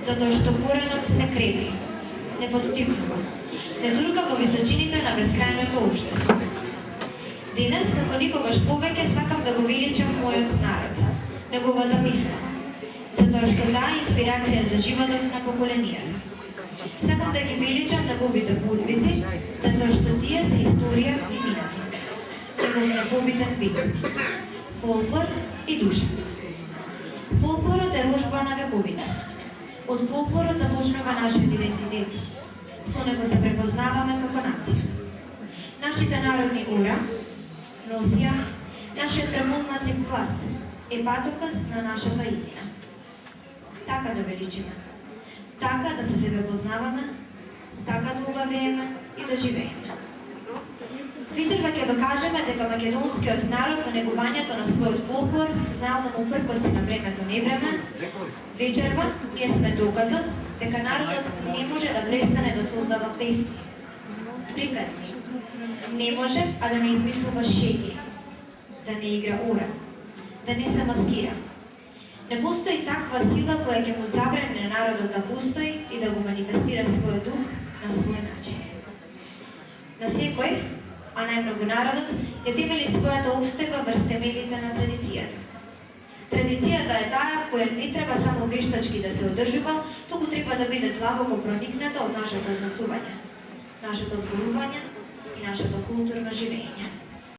затоа што коренот не крепи, не поттикнува, не турка во височините на бескрајното општество. Денес, како никогаш повеќе, сакам да го величам мојот народ, неговата мисла, затоа што таа е инспирација за животот на поколенията. Сакам да ги величам неговите подвизи, затоа што тие се историја и минато. Негов непобитен вид, фолклор и душа. Фолклорот е рожба на вековите. Од фолклорот започнува нашиот идентитет. Со него се препознаваме како нација. Нашите народни ура, носија, нашиот премознатлив глас е патоказ на нашата иднина. Така да величиме, така да се себе познаваме, така да убавееме и да живееме. Вечерва ќе докажеме дека македонскиот народ во негувањето на својот фолклор знаел да му пркоси на времето невреме. Вечерва ние сме доказот дека народот не може да престане да создава песни, приказни. Не може, а да не измислува шеги, да не игра ура, да не се маскира. Не постои таква сила која ќе му забрани на народот да постои и да го манифестира својот дух на свој начин. На секој, а најмногу народот, ја темели својата обстојба врз темелите на традицијата. Традицијата е таа која не треба само вештачки да се одржува, туку треба да биде длабоко проникната од нашето однесување, нашето зборување и нашето културно живење.